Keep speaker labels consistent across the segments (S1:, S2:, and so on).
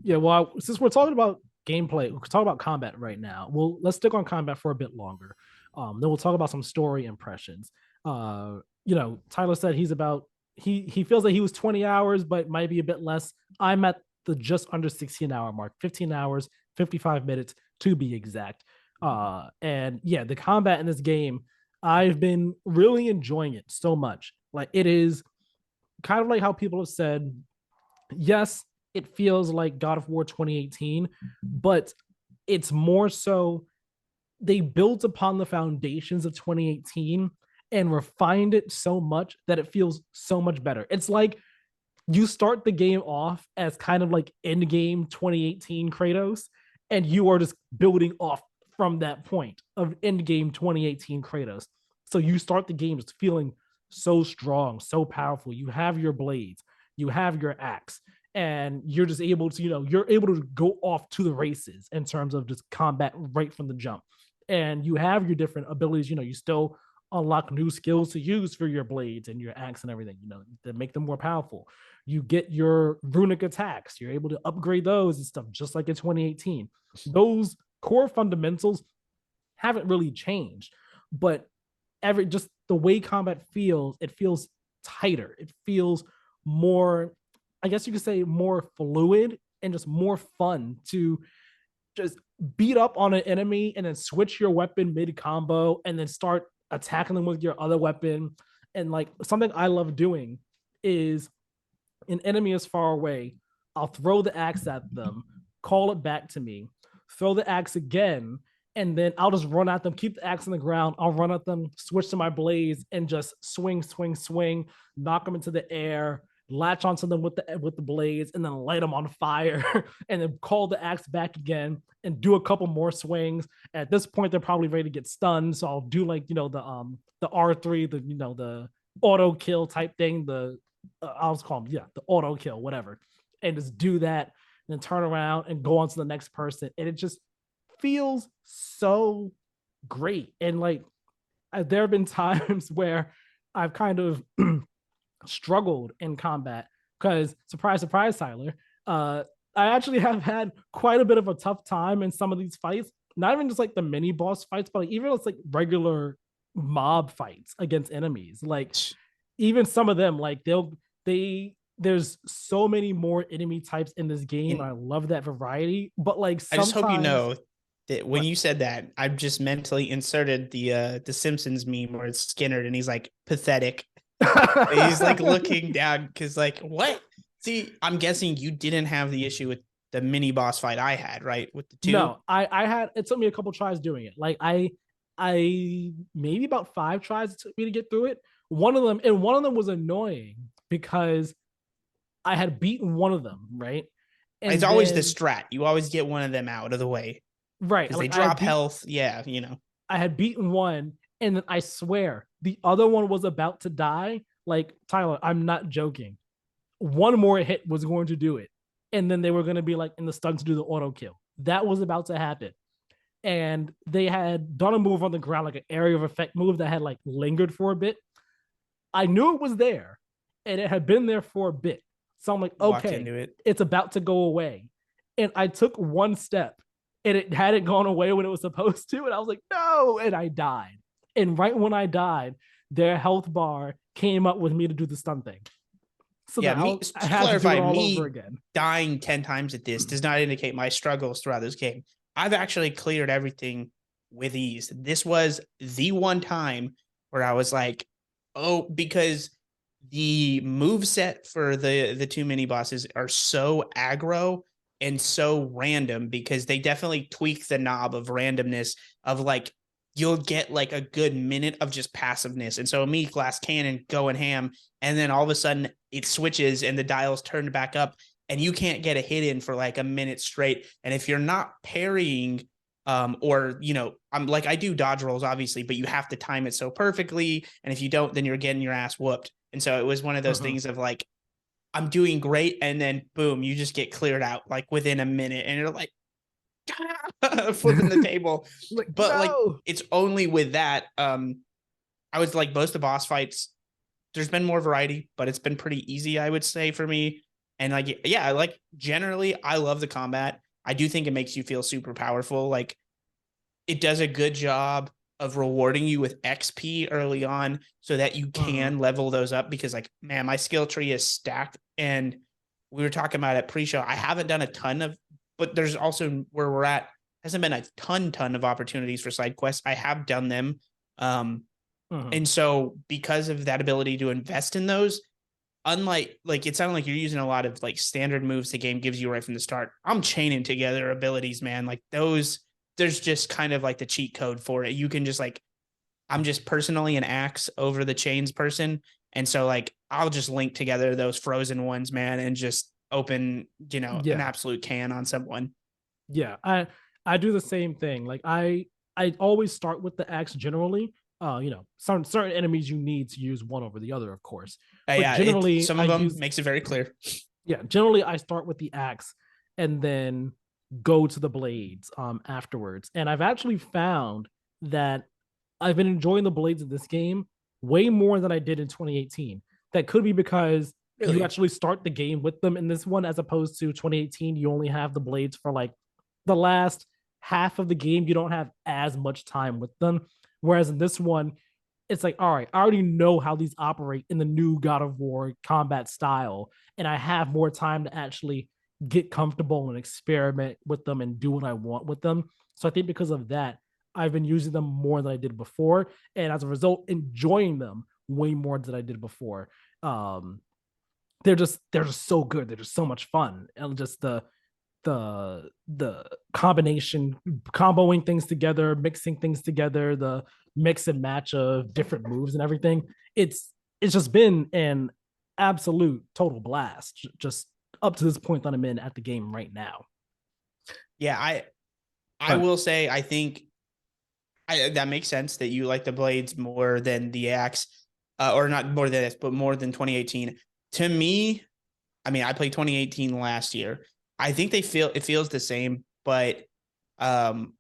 S1: Yeah, well, since we're talking about gameplay, we're talking about combat right now. Well, let's stick on combat for a bit longer. Then we'll talk about some story impressions. Tyler said he feels that he was 20 hours, but might be a bit less. I'm at the just under 16-hour mark, 15 hours, 55 minutes to be exact. And yeah, the combat in this game, I've been really enjoying it so much. Like it is kind of like how people have said, yes, it feels like God of War 2018, but it's more so they built upon the foundations of 2018 and refined it so much that it feels so much better. It's like you start the game off as kind of like end game 2018 Kratos, and you are just building off from that point of end game 2018 Kratos. So you start the game just feeling so strong, so powerful. You have your blades, you have your axe, and you're just able to, you're able to go off to the races in terms of just combat right from the jump. And you have your different abilities, you still unlock new skills to use for your blades and your axe and everything, that make them more powerful. You get your runic attacks, you're able to upgrade those and stuff, just like in 2018. Those core fundamentals haven't really changed, but just the way combat feels, it feels tighter. It feels more, I guess you could say, more fluid and just more fun to just beat up on an enemy and then switch your weapon mid combo and then start attacking them with your other weapon. And like something I love doing is an enemy is far away, I'll throw the axe at them, call it back to me, throw the axe again, and then I'll just run at them, keep the axe on the ground. I'll run at them, switch to my blades, and just swing, swing, swing, knock them into the air, latch onto them with the blades, and then light them on fire, and then call the axe back again and do a couple more swings. At this point, they're probably ready to get stunned, so I'll do like the R3, the auto kill type thing, the I'll just call them, yeah, the auto kill, whatever, and just do that, and then turn around and go on to the next person, and it just feels so great. And like, there have been times where I've kind of struggled in combat because, surprise, surprise, Tyler, I actually have had quite a bit of a tough time in some of these fights. Not even just like the mini boss fights, but like even it's like regular mob fights against enemies. Like even some of them, like there's so many more enemy types in this game.
S2: And
S1: I love that variety, but like
S2: I just hope you
S1: sometimes
S2: know that when
S1: what?
S2: you said that, I've just mentally inserted the Simpsons meme where it's Skinner and he's like pathetic. He's like looking down because like what? See, I'm guessing you didn't have the issue with the mini boss fight I had, right? With the two.
S1: No, I had, it took me a couple tries doing it. Like I maybe about 5 tries it took me to get through it. One of them was annoying because I had beaten one of them, right?
S2: It's
S1: And
S2: always the
S1: then
S2: strat. You always get one of them out of the way
S1: right,
S2: because they
S1: like
S2: drop health. Yeah,
S1: I had beaten one, and then I swear the other one was about to die. Like Tyler, I'm not joking. One more hit was going to do it, and then they were going to be like in the stun to do the auto kill. That was about to happen, and they had done a move on the ground, like an area of effect move that had like lingered for a bit. I knew it was there, and it had been there for a bit. So I'm like,
S2: walked
S1: okay,
S2: into it.
S1: it's about to go away. And I took one step, and it hadn't gone away when it was supposed to. And I was like, no, and I died. And right when I died, their health bar came up with me to do the stun thing. So
S2: Yeah,
S1: then
S2: me
S1: I
S2: to
S1: had to do it
S2: clarify,
S1: all over
S2: me
S1: again.
S2: dying 10 times at this does not indicate my struggles throughout this game. I've actually cleared everything with ease. This was the one time where I was like, oh, because the move set for the two mini bosses are so aggro and so random because they definitely tweak the knob of randomness of like you'll get like a good minute of just passiveness. And so me, glass cannon, going ham, and then all of a sudden it switches and the dials turned back up and you can't get a hit in for like a minute straight. And if you're not parrying, or I'm like I do dodge rolls obviously, but you have to time it so perfectly. And if you don't, then you're getting your ass whooped. And so it was one of those
S1: Uh-huh.
S2: things of like, I'm doing great, and then boom, you just get cleared out like within a minute, and you're like, flipping the table.
S1: Like,
S2: But like
S1: no.
S2: it's only with that. I was like most of the boss fights, there's been more variety, but it's been pretty easy, I would say, for me. And like, yeah, like generally, I love the combat. I do think it makes you feel super powerful. Like, it does a good job of rewarding you with XP early on so that you
S1: Mhm.
S2: can level those up because like man, my skill tree is stacked and we were talking about it pre-show. I haven't done a ton of but there's also where we're at hasn't been a ton of opportunities for side quests. I have done them. Um
S1: Mhm.
S2: and so because of that ability to invest in those, unlike like it sounded like you're using a lot of like standard moves the game gives you right from the start. I'm chaining together abilities, man. Like those, there's just kind of like the cheat code for it. You can just like, I'm just personally an axe over the chains person. And so like I'll just link together those frozen ones, man, and just open, an
S1: Yeah.
S2: absolute can on someone.
S1: Yeah, I do the same thing. Like I always start with the axe generally. Certain enemies you need to use one over the other, of course. But
S2: Yeah, it
S1: generally
S2: some
S1: I
S2: of them
S1: use
S2: makes it very clear.
S1: generally I start with the axe and then go to the blades afterwards. And I've actually found that I've been enjoying the blades of this game way more than I did in 2018. That could be because you
S2: Really?
S1: actually start the game with them in this one, as opposed to 2018. You only have the blades for like the last half of the game. You don't have as much time with them. Whereas in this one, it's like, all right, I already know how these operate in the new God of War combat style, and I have more time to actually get comfortable and experiment with them and do what I want with them. So I think because of that, I've been using them more than I did before, and as a result, enjoying them way more than I did before. Um, they're just so good. They're just so much fun, and just the combination, comboing things together, mixing things together, the mix and match of different moves and everything. It's just been an absolute total blast. Just up to this point that I'm in at the game right now.
S2: Yeah, I
S1: But
S2: will say I think that makes sense that you like the blades more than the axe, or not more than this, but more than 2018. To me, I mean, I played 2018 last year. I think it feels the same, but um,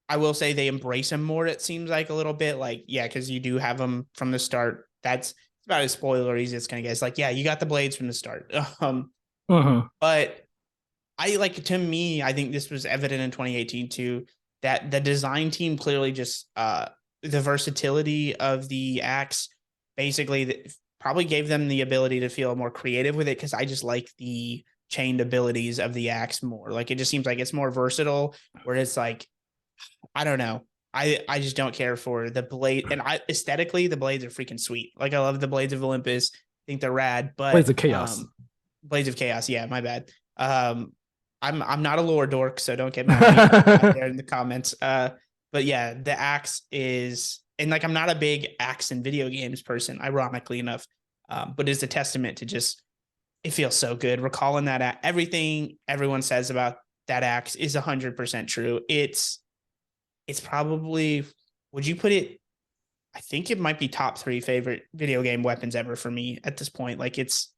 S2: I will say they embrace them more. It seems like a little bit like yeah, because you do have them from the start. That's about as spoilery as it's gonna get. It's like yeah, you got the blades from the start.
S1: uh-huh.
S2: But I like to me, I think this was evident in 2018 too, that the design team clearly just the versatility of the axe basically probably gave them the ability to feel more creative with it because I just like the chained abilities of the axe more. Like it just seems like it's more versatile, where it's like, I don't know. I just don't care for the blade and I aesthetically the blades are freaking sweet. Like I love the blades of Olympus. I think they're rad,
S1: Blades
S2: but
S1: of Chaos.
S2: Blades of Chaos. Yeah, my bad. Um, I'm not a lore dork, so don't get mad at me out there in the comments. But yeah, the axe is, and like I'm not a big axe in video games person, ironically enough. But it's a testament to just it feels so good. Recalling that everything everyone says about that axe is 100% true. It's probably, would you put it? I think it might be top three favorite video game weapons ever for me at this point. Like it's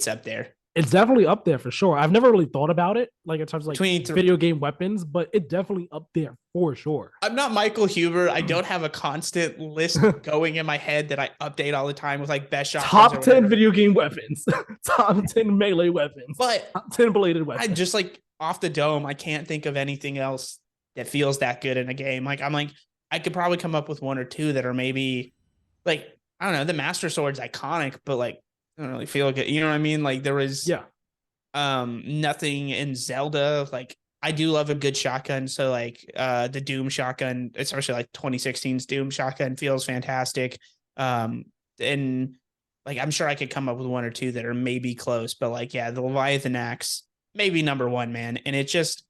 S2: up there.
S1: It's definitely up there for sure. I've never really thought about it like in terms of like
S2: Between
S1: video game weapons, but it definitely up there for sure.
S2: I'm not Michael Huber. I don't have a constant list going in my head that I update all the time with like best shotguns or
S1: Top 10
S2: whatever.
S1: video game weapons, top 10 melee weapons,
S2: But
S1: top 10 bladed
S2: I
S1: weapons.
S2: just like off the dome, I can't think of anything else that feels that good in a game. Like I'm like, I could probably come up with one or two that are maybe like, I don't know, the Master Sword's iconic, but like I don't really feel good. You know what I mean? Like there was
S1: Yeah.
S2: nothing in Zelda. Like I do love a good shotgun. So like the Doom shotgun, especially like 2016's Doom shotgun feels fantastic. Um and like I'm sure I could come up with one or two that are maybe close, but like yeah, the Leviathan axe, maybe number one, man. And it just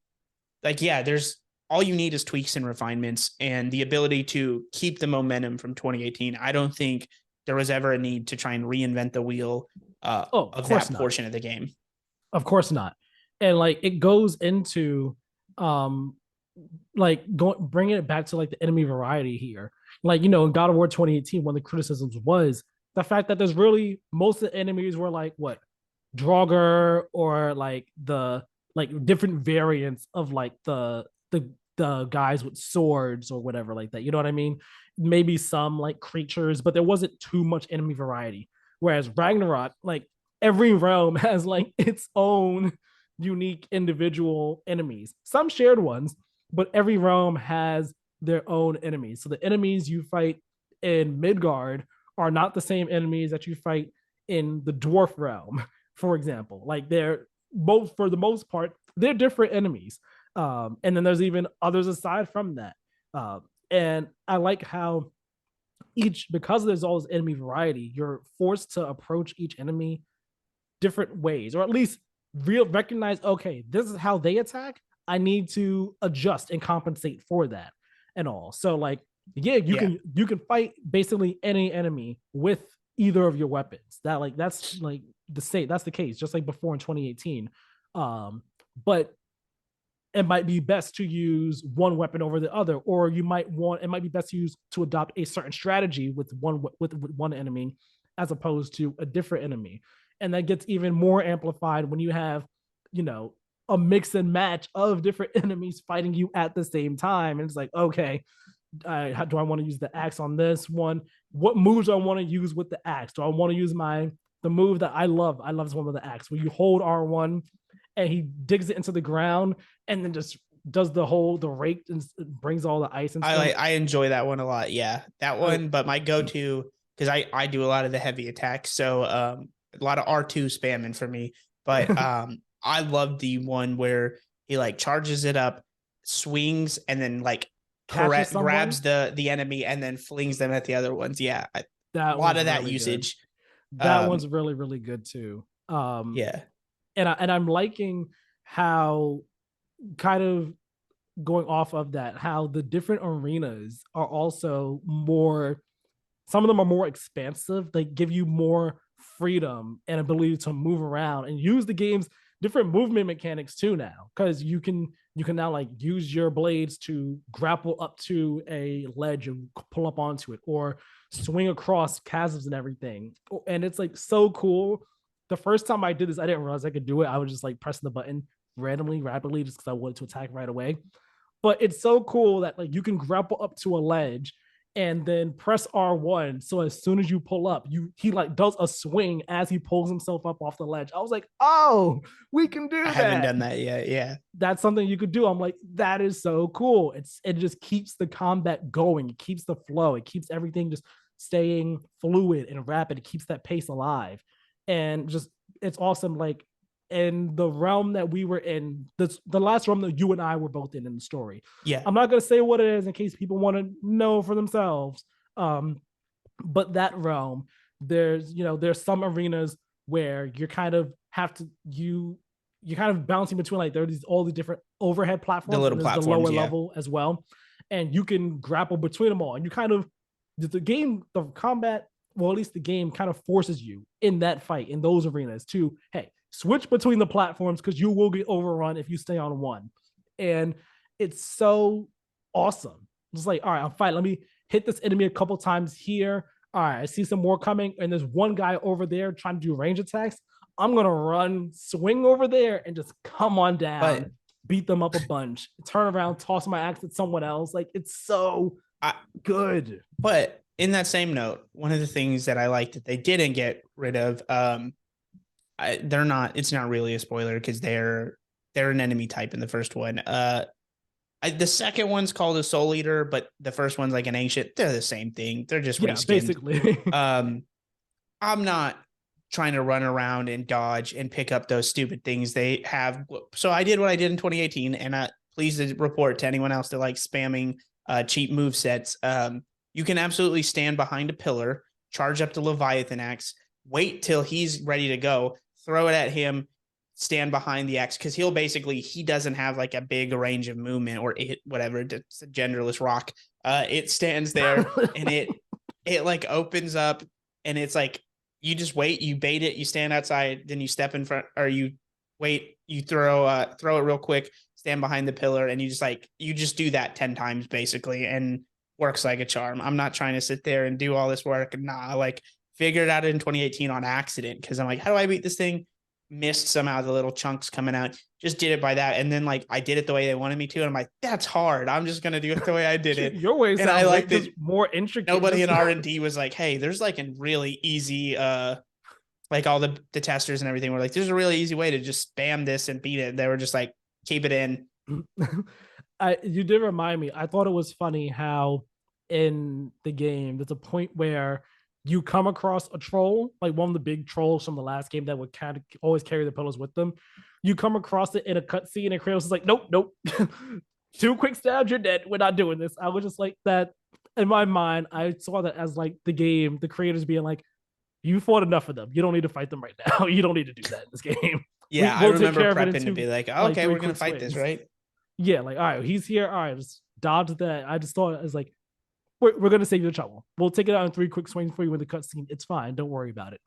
S2: like yeah, there's all you need is tweaks and refinements and the ability to keep the momentum from 2018. I don't think there was ever a need to try and reinvent the wheel
S1: Oh, of
S2: of
S1: course
S2: that
S1: not.
S2: portion of the game.
S1: Of course not. And like it goes into um like going bringing it back to like the enemy variety here. Like in God of War 2018, one of the criticisms was the fact that there's really most of the enemies were like what Draugr or like the like different variants of like the guys with swords or whatever like that. You know what I mean? Maybe some like creatures, but there wasn't too much enemy variety. Whereas Ragnarok, like every realm has like its own unique individual enemies. Some shared ones, but every realm has their own enemies. So the enemies you fight in Midgard are not the same enemies that you fight in the dwarf realm, for example. Like they're both, for the most part, they're different enemies. And then there's even others aside from that. And I like how each, because there's all this enemy variety, you're forced to approach each enemy different ways, or at least recognize, okay, this is how they attack. I need to adjust and compensate for that and all. So like, yeah,
S2: Yeah.
S1: you can fight basically any enemy with either of your weapons. That like that's like the state, that's the case, just like before in 2018. But it might be best to use one weapon over the other, or you might want, it might be best to use to adopt a certain strategy with one enemy as opposed to a different enemy. And that gets even more amplified when you have, you know, a mix and match of different enemies fighting you at the same time. And it's like, okay, how do I want to use the axe on this one? What moves do I want to use with the axe? Do I want to use the move that I love? I love this one with the axe, where you hold R1 and he digs it into the ground and then just does the rake and brings all the ice and stuff.
S2: I enjoy that one a lot. Yeah, that
S1: Oh,
S2: one. But my go-to, because I do a lot of the heavy attacks, so a lot of R2 spamming for me. But I love the one where he like charges it up, swings, and then like
S1: catches someone.
S2: grabs the enemy and then flings them at the other ones. Yeah, a
S1: That
S2: lot
S1: one's
S2: of that
S1: really good.
S2: usage.
S1: That one's really really good too.
S2: Yeah,
S1: And I'm liking how, kind of going off of that, how the different arenas are also more, some of them are more expansive. They give you more freedom and ability to move around and use the game's different movement mechanics too now, because you can now like use your blades to grapple up to a ledge and pull up onto it, or swing across chasms and everything. And it's like so cool. The first time I did this, I didn't realize I could do it. I was just like pressing the button randomly, rapidly, just because I wanted to attack right away. But it's so cool that like you can grapple up to a ledge and then press R1. So as soon as you pull up, he like does a swing as he pulls himself up off the ledge. I was like, oh, we can
S2: I
S1: do
S2: haven't
S1: that.
S2: done that yet. Yeah,
S1: That's something you could do. I'm like, that is so cool. It just keeps the combat going. It keeps the flow. It keeps everything just staying fluid and rapid. It keeps that pace alive. And just it's awesome. Like in the realm that we were in, the last realm that you and I were both in the story.
S2: yeah.
S1: I'm not gonna say what it is in case people want to know for themselves. Um, but that realm, there's some arenas where you're kind of have to you're kind of bouncing between, like there are these all the different overhead
S2: The
S1: platforms,
S2: little
S1: and there's the
S2: platforms.
S1: lower
S2: Yeah,
S1: level as well, and you can grapple between them all, and you kind of, the game, the combat, well at least the game kind of forces you in that fight in those arenas to, hey, switch between the platforms because you will get overrun if you stay on one. And it's so awesome. It's like, all right, I'm fine, let me hit this enemy a couple times here. All right, I see some more coming, and there's one guy over there trying to do range attacks. I'm gonna run, swing over there, and just come on down,
S2: but
S1: beat them up a bunch, turn around, toss my axe at someone else. Like it's so
S2: I
S1: good.
S2: but in that same note, one of the things that I like that they didn't get rid of, they're not. It's not really a spoiler because they're an enemy type in the first one. The second one's called a Soul Eater, but the first one's like an ancient. They're the same thing. They're just
S1: Yeah,
S2: reskinned.
S1: basically.
S2: Um, I'm not trying to run around and dodge and pick up those stupid things they have. So I did what I did in 2018, and please report to anyone else that like spamming cheap move sets. You can absolutely stand behind a pillar, charge up the Leviathan axe, wait till he's ready to go, throw it at him, stand behind the axe, because he doesn't have like a big range of movement, or it whatever. It's a genderless rock. It stands there and it like opens up, and it's like you just wait, you bait it, you stand outside, then you step in front, or you wait, you throw it real quick, stand behind the pillar, and you just do that 10 times basically, and works like a charm. I'm not trying to sit there and do all this work. Nah, like figured it out in 2018 on accident, because I'm like, how do I beat this thing? Missed somehow the little chunks coming out. Just did it by that, and then like I did it the way they wanted me to, and I'm like, that's hard. I'm just gonna do it the way I did it.
S1: Your way
S2: And I
S1: sounds
S2: like
S1: like just
S2: that
S1: more intricate.
S2: nobody
S1: Just
S2: in R&D was like, hey, there's like a really easy like all the testers and everything were like, there's a really easy way to just spam this and beat it. They were just like, keep it in.
S1: You did remind me. I thought it was funny how in the game there's a point where you come across a troll, like one of the big trolls from the last game that would kind of always carry the pillars with them. You come across it in a cutscene, and Kratos is like, "Nope, nope, 2 quick stabs, you're dead. We're not doing this." I was just like that. In my mind, I saw that as like the game, the creators being like, "You fought enough of them. You don't need to fight them right now. You don't need to do that in this game.
S2: Yeah, I
S1: We'll take
S2: remember
S1: care of it in
S2: prepping to
S1: two,
S2: be like,
S1: like
S2: okay,
S1: three
S2: we're gonna
S1: quick
S2: fight this,
S1: swings."
S2: right?
S1: Yeah, like, all right, he's here. All right, just dodge that. I just thought it was like, we're gonna save you the trouble. We'll take it out in 3 quick swings for you in the cutscene. It's fine. Don't worry about it.